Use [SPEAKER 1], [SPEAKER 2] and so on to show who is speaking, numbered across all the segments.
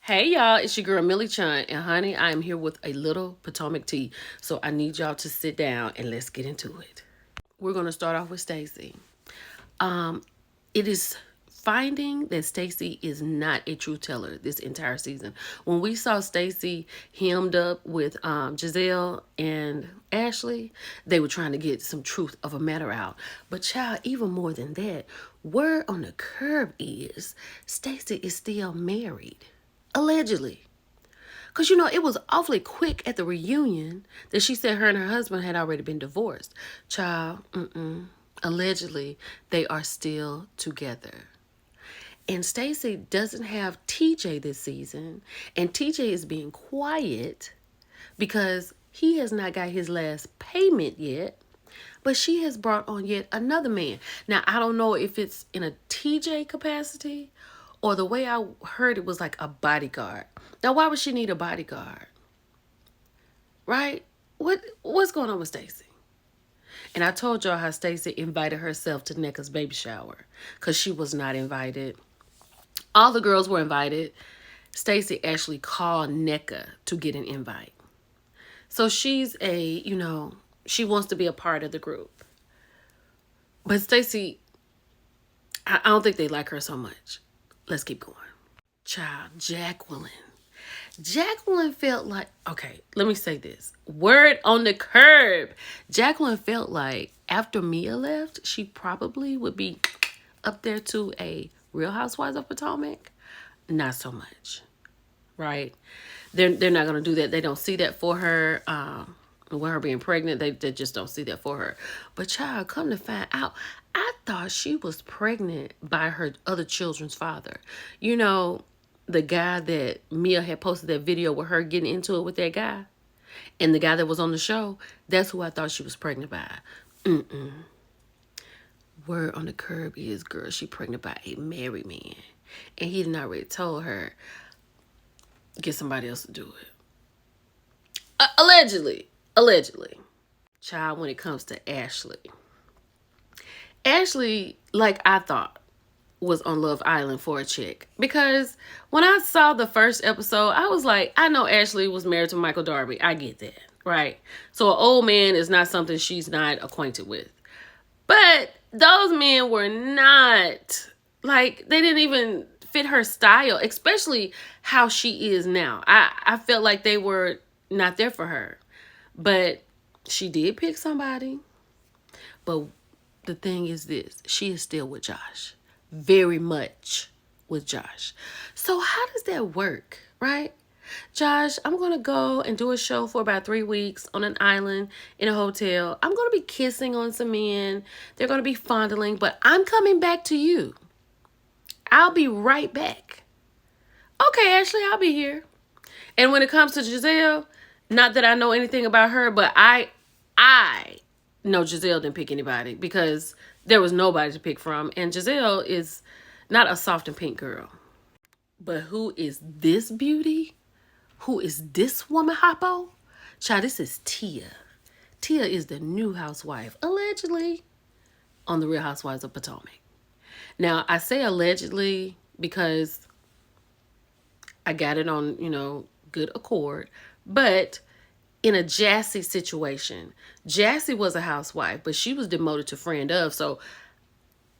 [SPEAKER 1] Hey y'all, it's your girl Millie Chun, and honey, I am here with a little Potomac tea. So I need y'all to sit down and let's get into it. We're gonna start off with Stacy. Um, it is finding that Stacy is not a true teller this entire season. When we saw Stacy hemmed up with Giselle and Ashley, they were trying to get some truth of a matter out. But child, even more than that, word on the curb is Stacy is still married. Allegedly. Because, it was awfully quick at the reunion that she said her and her husband had already been divorced. Child, allegedly, they are still together. And Stacey doesn't have TJ this season. And TJ is being quiet because he has not got his last payment yet. But she has brought on yet another man. Now, I don't know if it's in a TJ capacity or the way I heard it was like a bodyguard. Now, why would she need a bodyguard? Right? What's going on with Stacey? And I told y'all how Stacey invited herself to NECA's baby shower because she was not invited. All the girls were invited. Stacey actually called NECA to get an invite. So she's she wants to be a part of the group. But Stacey, I don't think they like her so much. Let's keep going. Child, Jacqueline felt like, okay, let me say this. Word on the curb. Jacqueline felt like after Mia left, she probably would be up there to a Real Housewives of Potomac. Not so much, right? They're not going to do that. They don't see that for her. With her being pregnant, they just don't see that for her. But child, come to find out, I thought she was pregnant by her other children's father. The guy that Mia had posted that video with her getting into it with that guy. And the guy that was on the show, that's who I thought she was pregnant by. Word on the curb is, girl, she pregnant by a married man. And he done already told her, get somebody else to do it. Allegedly. Child, when it comes to Ashley. Ashley, like I thought, was on Love Island for a chick. Because when I saw the first episode, I was like, I know Ashley was married to Michael Darby. I get that, right? So an old man is not something she's not acquainted with. But those men were not, like, they didn't even fit her style, especially how she is now. I felt like they were not there for her. But she did pick somebody. But the thing is this, she is still with Josh. Very much with Josh. So how does that work, right? Josh, I'm going to go and do a show for about 3 weeks on an island in a hotel. I'm going to be kissing on some men. They're going to be fondling, but I'm coming back to you. I'll be right back. Okay, Ashley, I'll be here. And when it comes to Giselle, not that I know anything about her, but I know Giselle didn't pick anybody because there was nobody to pick from. And Giselle is not a soft and pink girl. But who is this beauty? Who is this woman, Hoppo? Child, this is Tia. Tia is the new housewife, allegedly, on the Real Housewives of Potomac. Now, I say allegedly because I got it on, good accord. But in a Jassy situation, Jassy was a housewife, but she was demoted to friend of. So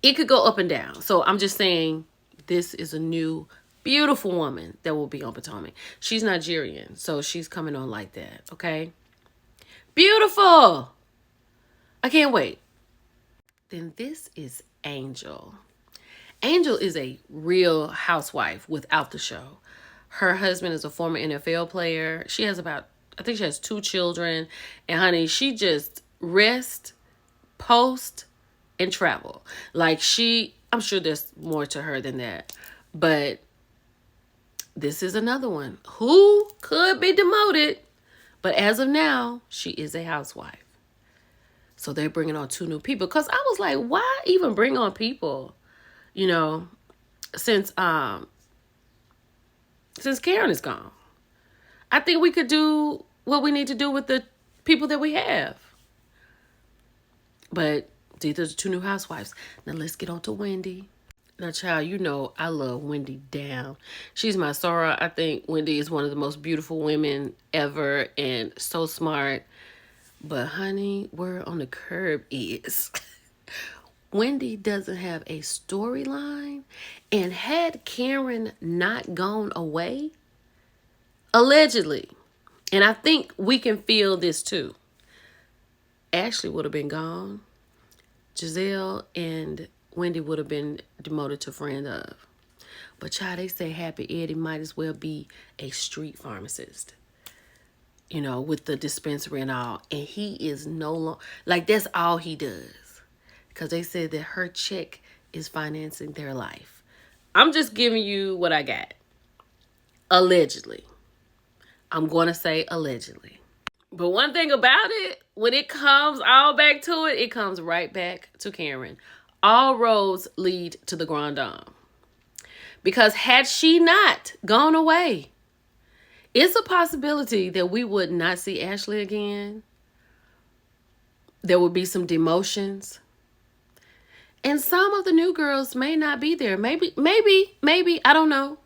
[SPEAKER 1] it could go up and down. So I'm just saying this is a new, beautiful woman that will be on Potomac. She's Nigerian, so she's coming on like that, okay? Beautiful! I can't wait. Then this is Angel. Angel is a real housewife without the show. Her husband is a former NFL player. She has I think she has 2 children. And honey, she just rest, post, and travel. Like I'm sure there's more to her than that. But this is another one who could be demoted. But as of now, she is a housewife. So they're bringing on 2 new people. Because I was like, why even bring on people? Since Karen is gone. I think we could do what we need to do with the people that we have. But these are the 2 new housewives. Now let's get on to Wendy. Now, child, you know I love Wendy down. She's my Sora. I think Wendy is one of the most beautiful women ever and so smart. But honey, word on the curb is Wendy doesn't have a storyline. And had Karen not gone away, allegedly, and I think we can feel this too, Ashley would have been gone. Giselle and Wendy would have been demoted to friend of. But child, they say Happy Eddie might as well be a street pharmacist, you know, with the dispensary and all. And he is no longer, like, that's all he does. Because they said that her check is financing their life. I'm just giving you what I got. Allegedly. I'm going to say allegedly. But one thing about it, when it comes all back to it, it comes right back to Karen. All roads lead to the Grand Dame. Because had she not gone away, it's a possibility that we would not see Ashley again. There would be some demotions. And some of the new girls may not be there. Maybe, I don't know.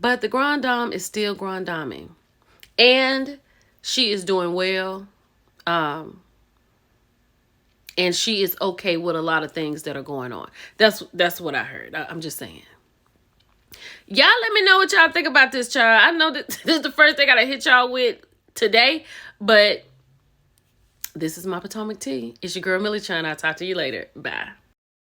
[SPEAKER 1] But the Grand Dame is still Grand Daming. And she is doing well. And she is okay with a lot of things that are going on. That's what I heard. I'm just saying. Y'all let me know what y'all think about this, child. I know that this is the first thing I gotta hit y'all with today, but this is my Potomac Tea. It's your girl Millie Chan. I'll talk to you later. Bye.